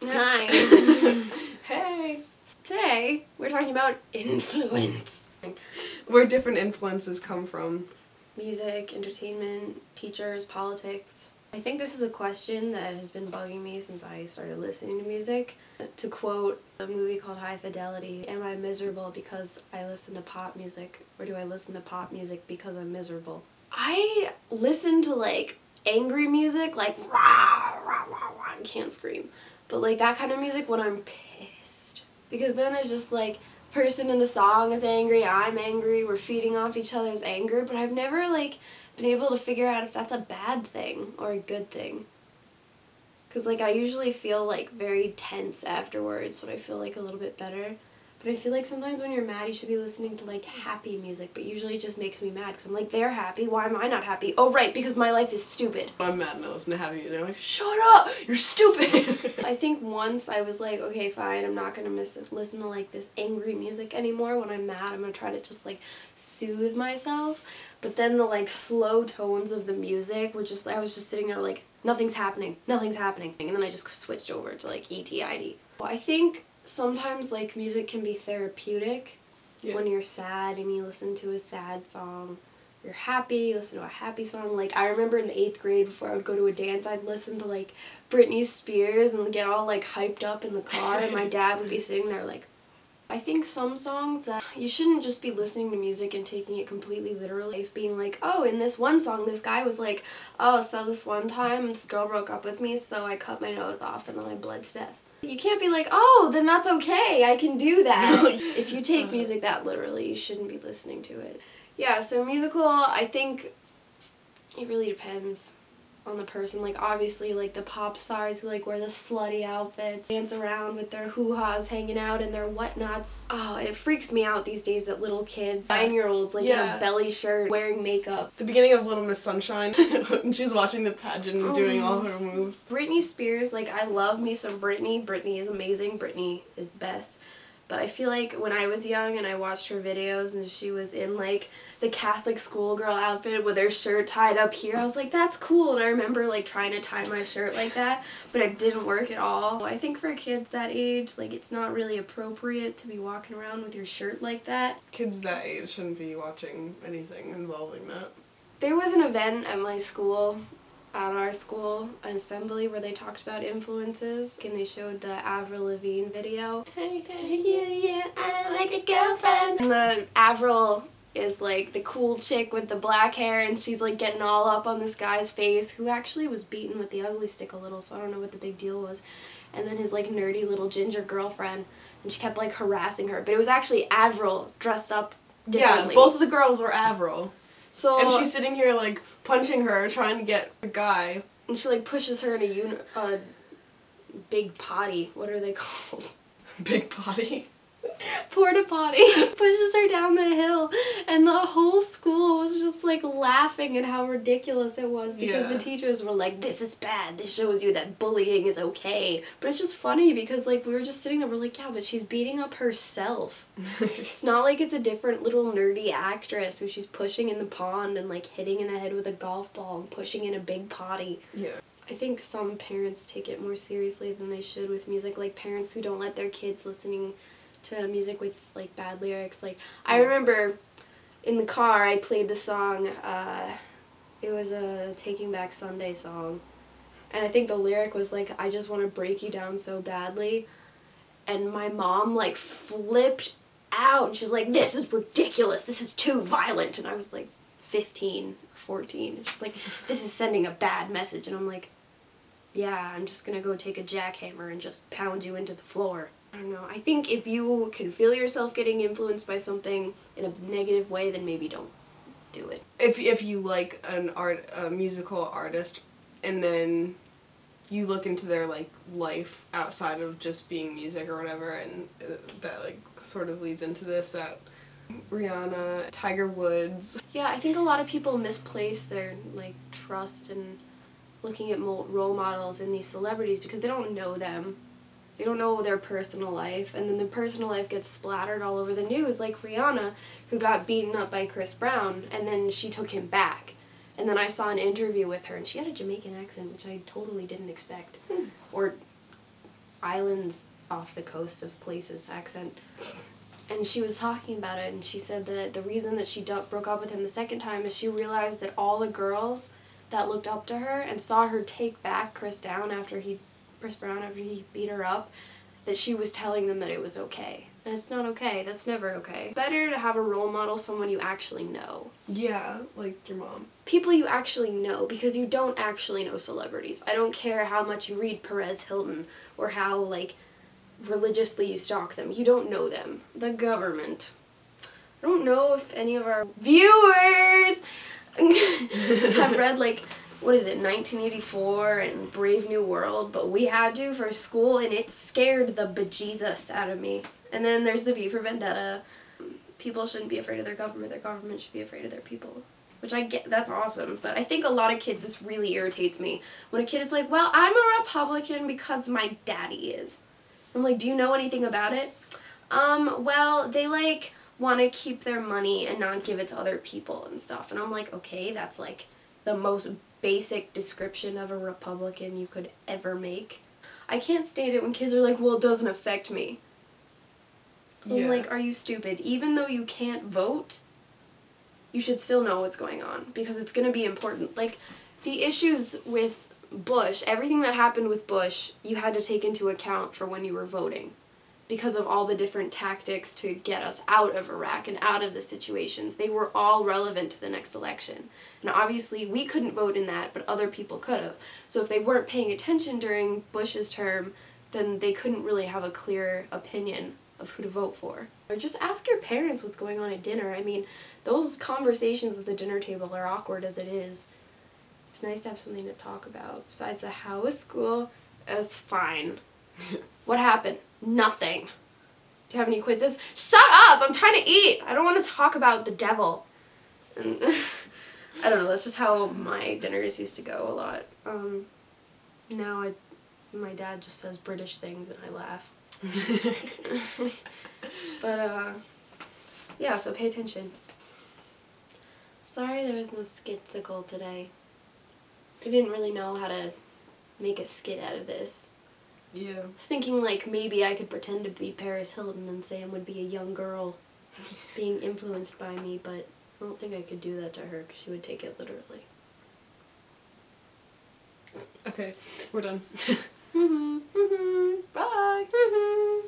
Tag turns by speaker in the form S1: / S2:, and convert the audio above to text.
S1: Hi.
S2: Hey.
S1: Today, we're talking about influence.
S2: Where different influences come from.
S1: Music, entertainment, teachers, politics. I think this is a question that has been bugging me since I started listening to music. To quote a movie called High Fidelity, am I miserable because I listen to pop music, or do I listen to pop music because I'm miserable? I listen to, like, angry music, like, rah, rah, rah, rah, I can't scream. But, like, that kind of music when I'm pissed. Because then it's just, like, person in the song is angry, I'm angry, we're feeding off each other's anger, but I've never, like, been able to figure out if that's a bad thing or a good thing. Because, like, I usually feel, like, very tense afterwards, but I feel, like, a little bit better. But I feel like sometimes when you're mad, you should be listening to, like, happy music, but usually it just makes me mad, because I'm like, they're happy, why am I not happy? Oh, right, because my life is stupid.
S2: I'm mad and I listen to happy music. They're like, shut up, you're stupid.
S1: I think once I was like, okay, fine, I'm not going to listen to, like, this angry music anymore. When I'm mad, I'm going to try to just, like, soothe myself. But then the, like, slow tones of the music were just, I was just sitting there like, nothing's happening. And then I just switched over to, like, E.T.I.D. I think sometimes, like, music can be therapeutic.
S2: Yeah.
S1: When you're sad and you listen to a sad song. You're happy, you listen to a happy song. Like, I remember in the 8th grade, before I would go to a dance, I'd listen to, like, Britney Spears and get all, like, hyped up in the car, and my dad would be sitting there, like, I think some songs that you shouldn't just be listening to music and taking it completely literally, being like, oh, in this one song, this guy was like, oh, so this one time, this girl broke up with me, so I cut my nose off and then I bled to death. You can't be like, oh, then that's okay, I can do that. If you take music that literally, you shouldn't be listening to it. Yeah, so musical, I think it really depends on the person. Like, obviously, like, the pop stars who, like, wear the slutty outfits, dance around with their hoo-has hanging out and their whatnots. Oh, it freaks me out these days that little kids, 9-year-olds, like, in a belly shirt, wearing makeup.
S2: The beginning of Little Miss Sunshine, when she's watching the pageant and doing all her moves.
S1: Britney Spears, like, I love me some Britney. Britney is amazing. Britney is best. But I feel like when I was young and I watched her videos and she was in, like, the Catholic schoolgirl outfit with her shirt tied up here, I was like, that's cool. And I remember, like, trying to tie my shirt like that, but it didn't work at all. I think for kids that age, like, it's not really appropriate to be walking around with your shirt like that.
S2: Kids that age shouldn't be watching anything involving that.
S1: There was an event at my school, at our school, an assembly where they talked about influences, and they showed the Avril Lavigne video. Yeah, I'm like a girlfriend. And the Avril is like the cool chick with the black hair, and she's like getting all up on this guy's face, who actually was beaten with the ugly stick a little, so I don't know what the big deal was. And then his like nerdy little ginger girlfriend, and she kept like harassing her, but it was actually Avril dressed up differently.
S2: Yeah, both of the girls were Avril.
S1: So,
S2: and she's sitting here, like, punching her, trying to get the guy.
S1: And she, like, pushes her in a big potty. What are they called?
S2: Big potty.
S1: Porta potty. Pushes her down the hill. And the whole school was just, like, laughing at how ridiculous it was. Because the teachers were like, this is bad. This shows you that bullying is okay. But it's just funny because, like, we were just sitting there. We're like, yeah, but she's beating up herself. It's not like it's a different little nerdy actress who she's pushing in the pond and, like, hitting in the head with a golf ball and pushing in a big potty.
S2: Yeah.
S1: I think some parents take it more seriously than they should with music. Like, parents who don't let their kids listening to music with, like, bad lyrics. Like, I remember in the car I played the song, it was a Taking Back Sunday song. And I think the lyric was, like, I just want to break you down so badly. And my mom, like, flipped out. And she was like, this is ridiculous. This is too violent. And I was, like, 15, 14. She's like, this is sending a bad message. And I'm like, yeah, I'm just going to go take a jackhammer and just pound you into the floor. I don't know. I think if you can feel yourself getting influenced by something in a negative way, then maybe don't do it.
S2: If you like a musical artist, and then you look into their, like, life outside of just being music or whatever, and that, like, sort of leads into this, that Rihanna, Tiger Woods.
S1: Yeah, I think a lot of people misplace their, like, trust in looking at role models in these celebrities because they don't know them. They don't know their personal life, and then their personal life gets splattered all over the news, like Rihanna, who got beaten up by Chris Brown, and then she took him back. And then I saw an interview with her, and she had a Jamaican accent, which I totally didn't expect. Or islands off the coast of places accent. And she was talking about it, and she said that the reason that she broke up with him the second time is she realized that all the girls that looked up to her and saw her take back Chris Brown after he beat her up, that she was telling them that it was okay. And it's not okay. That's never okay. Better to have a role model, someone you actually know.
S2: Yeah, like your mom.
S1: People you actually know, because you don't actually know celebrities. I don't care how much you read Perez Hilton or how, like, religiously you stalk them. You don't know them. The government. I don't know if any of our viewers have read, like, what is it, 1984 and Brave New World, but we had to for school, and it scared the bejesus out of me. And then there's the V for Vendetta. People shouldn't be afraid of their government should be afraid of their people. Which I get, that's awesome, but I think a lot of kids, this really irritates me. When a kid is like, well, I'm a Republican because my daddy is. I'm like, do you know anything about it? Well, they, like, want to keep their money and not give it to other people and stuff. And I'm like, okay, that's, like, the most basic description of a Republican you could ever make. I can't stand it when kids are like, well, it doesn't affect me. I'm like, are you stupid? Even though you can't vote, you should still know what's going on, because it's going to be important. Like, the issues with Bush, everything that happened with Bush, you had to take into account for when you were voting, because of all the different tactics to get us out of Iraq and out of the situations. They were all relevant to the next election. And obviously we couldn't vote in that, but other people could have. So if they weren't paying attention during Bush's term, then they couldn't really have a clear opinion of who to vote for. Or just ask your parents what's going on at dinner. I mean, those conversations at the dinner table are awkward as it is. It's nice to have something to talk about. Besides the how was school, it's fine. What happened? Nothing. Do you have any quizzes? Shut up! I'm trying to eat! I don't want to talk about the devil. And I don't know, that's just how my dinners used to go a lot. Now my dad just says British things and I laugh. But, yeah, so pay attention. Sorry there was no skit-sicle today. I didn't really know how to make a skit out of this.
S2: Yeah.
S1: I was thinking, like, maybe I could pretend to be Paris Hilton and Sam would be a young girl being influenced by me, but I don't think I could do that to her because she would take it literally.
S2: Okay, we're done.
S1: Bye.